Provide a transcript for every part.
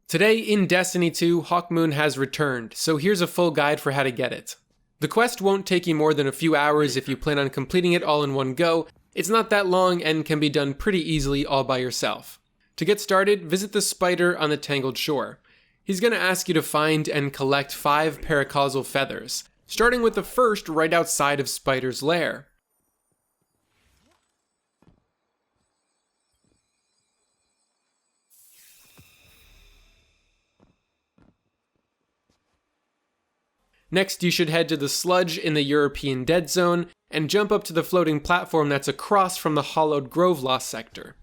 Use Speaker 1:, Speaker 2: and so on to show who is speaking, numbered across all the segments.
Speaker 1: Today in Destiny 2, Hawkmoon has returned, so here's a full guide for how to get it. The quest won't take you more than a few hours if you plan on completing it all in one go. It's not that long and can be done pretty easily all by yourself. To get started, visit the spider on the Tangled Shore. He's going to ask you to find and collect 5 paracausal feathers, starting with the first right outside of Spider's lair. Next, you should head to the Sludge in the European Dead Zone and jump up to the floating platform that's across from the hollowed Grove Lost sector.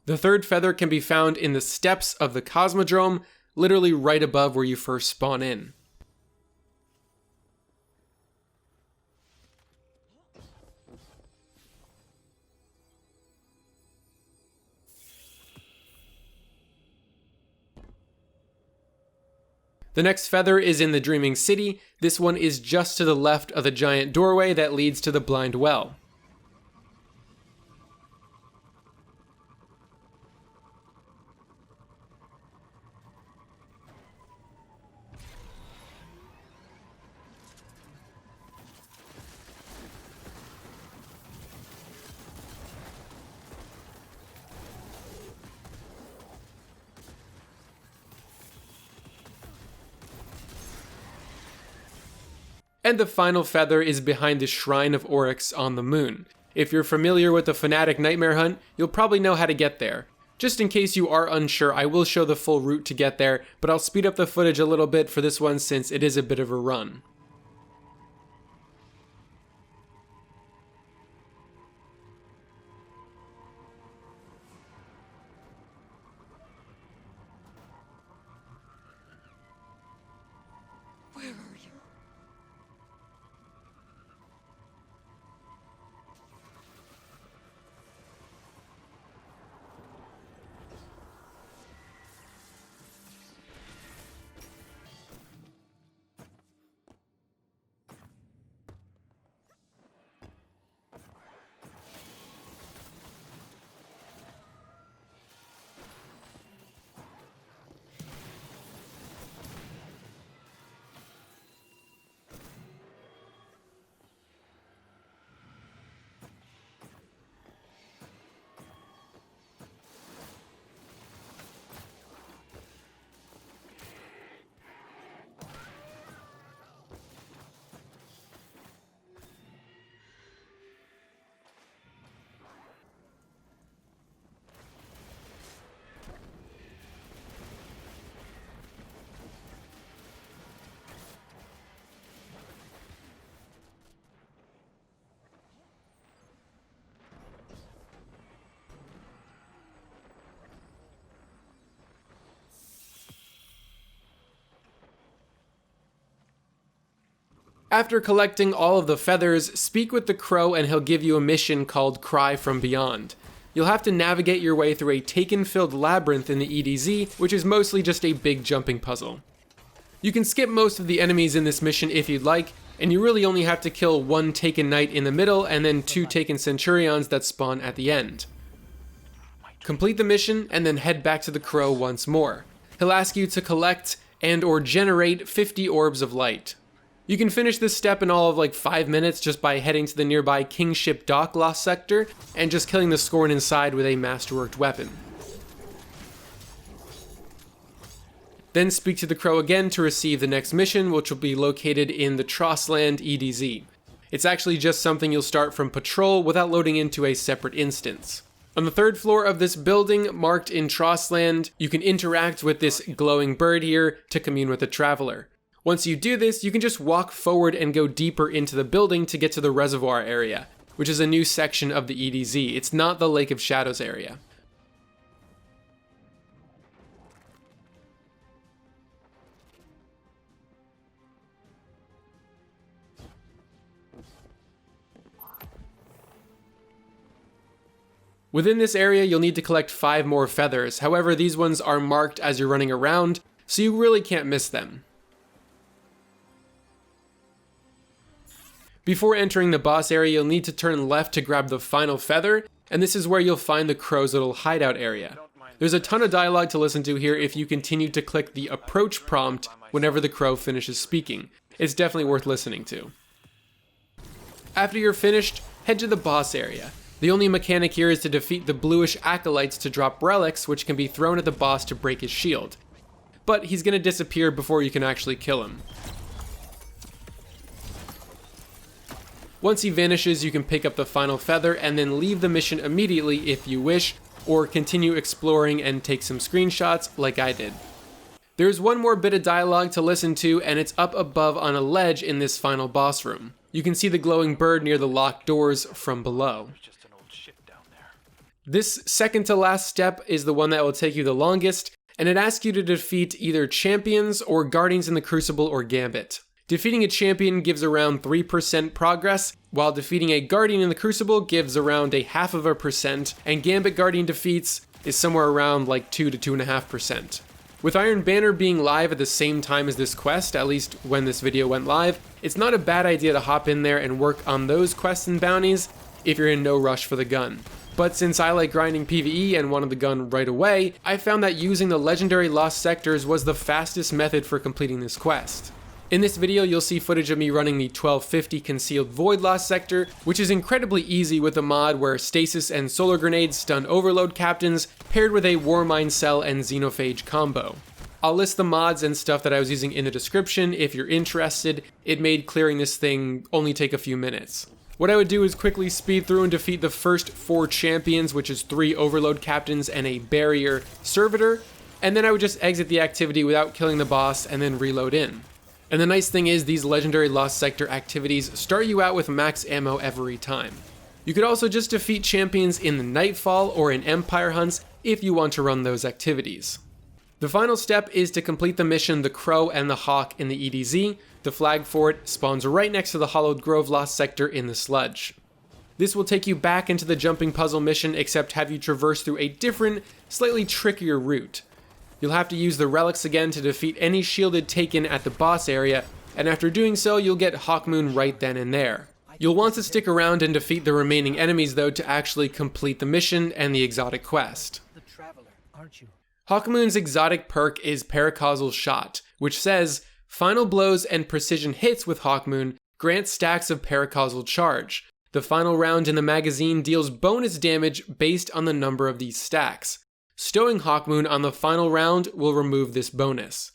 Speaker 1: The third feather can be found in the steps of the Cosmodrome, literally right above where you first spawn in. The next feather is in the Dreaming City. This one is just to the left of the giant doorway that leads to the Blind Well. And the final feather is behind the Shrine of Oryx on the moon. If you're familiar with the Fanatic Nightmare Hunt, you'll probably know how to get there. Just in case you are unsure, I will show the full route to get there, but I'll speed up the footage a little bit for this one since it is a bit of a run. After collecting all of the feathers, speak with the crow and he'll give you a mission called Cry from Beyond. You'll have to navigate your way through a Taken-filled labyrinth in the EDZ, which is mostly just a big jumping puzzle. You can skip most of the enemies in this mission if you'd like, and you really only have to kill 1 Taken Knight in the middle and then 2 Taken Centurions that spawn at the end. Complete the mission and then head back to the crow once more. He'll ask you to collect and or generate 50 orbs of light. You can finish this step in all of like 5 minutes just by heading to the nearby Kingship Dock Lost sector and just killing the Scorn inside with a masterworked weapon. Then speak to the crow again to receive the next mission, which will be located in the Trostland EDZ. It's actually just something you'll start from patrol without loading into a separate instance. On the 3rd floor of this building, marked in Trostland, you can interact with this glowing bird here to commune with the traveler. Once you do this, you can just walk forward and go deeper into the building to get to the reservoir area, which is a new section of the EDZ. It's not the Lake of Shadows area. Within this area, you'll need to collect 5 more feathers. However, these ones are marked as you're running around, so you really can't miss them. Before entering the boss area, you'll need to turn left to grab the final feather, and this is where you'll find the crow's little hideout area. There's a ton of dialogue to listen to here if you continue to click the approach prompt whenever the crow finishes speaking. It's definitely worth listening to. After you're finished, head to the boss area. The only mechanic here is to defeat the bluish acolytes to drop relics, which can be thrown at the boss to break his shield. But he's going to disappear before you can actually kill him. Once he vanishes, you can pick up the final feather and then leave the mission immediately if you wish, or continue exploring and take some screenshots like I did. There's one more bit of dialogue to listen to, and it's up above on a ledge in this final boss room. You can see the glowing bird near the locked doors from below. This second to last step is the one that will take you the longest, and it asks you to defeat either champions or guardians in the Crucible or Gambit. Defeating a champion gives around 3% progress, while defeating a guardian in the Crucible gives around 0.5%, and Gambit guardian defeats is somewhere around like 2 to 2.5%. With Iron Banner being live at the same time as this quest, at least when this video went live, it's not a bad idea to hop in there and work on those quests and bounties if you're in no rush for the gun. But since I like grinding PvE and wanted the gun right away, I found that using the legendary lost sectors was the fastest method for completing this quest. In this video, you'll see footage of me running the 1250 Concealed Void Lost Sector, which is incredibly easy with a mod where Stasis and Solar Grenades stun Overload Captains, paired with a Warmind Cell and Xenophage combo. I'll list the mods and stuff that I was using in the description if you're interested. It made clearing this thing only take a few minutes. What I would do is quickly speed through and defeat the first 4 champions, which is 3 Overload Captains and a Barrier Servitor, and then I would just exit the activity without killing the boss and then reload in. And the nice thing is these legendary Lost Sector activities start you out with max ammo every time. You could also just defeat champions in the Nightfall or in Empire Hunts if you want to run those activities. The final step is to complete the mission The Crow and the Hawk in the EDZ. The flag for it spawns right next to the Hollowed Grove Lost Sector in the Sludge. This will take you back into the jumping puzzle mission, except have you traverse through a different, slightly trickier route. You'll have to use the relics again to defeat any shielded taken at the boss area, and after doing so, you'll get Hawkmoon right then and there. You'll want to stick around and defeat the remaining enemies though to actually complete the mission and the exotic quest. Hawkmoon's exotic perk is Paracausal Shot, which says, final blows and precision hits with Hawkmoon grant stacks of paracausal charge. The final round in the magazine deals bonus damage based on the number of these stacks. Stowing Hawkmoon on the final round will remove this bonus.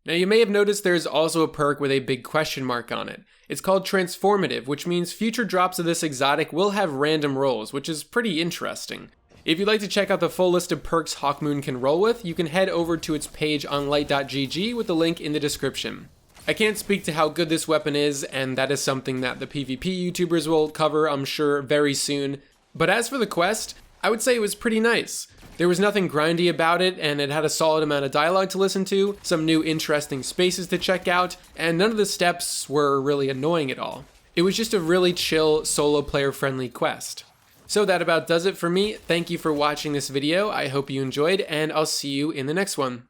Speaker 1: Now you may have noticed there's also a perk with a big question mark on it. It's called Transformative, which means future drops of this exotic will have random rolls, which is pretty interesting. If you'd like to check out the full list of perks Hawkmoon can roll with, you can head over to its page on light.gg with the link in the description. I can't speak to how good this weapon is, and that is something that the PvP YouTubers will cover, I'm sure, very soon. But as for the quest, I would say it was pretty nice. There was nothing grindy about it, and it had a solid amount of dialogue to listen to, some new interesting spaces to check out, and none of the steps were really annoying at all. It was just a really chill, solo player friendly quest. So that about does it for me. Thank you for watching this video, I hope you enjoyed, and I'll see you in the next one.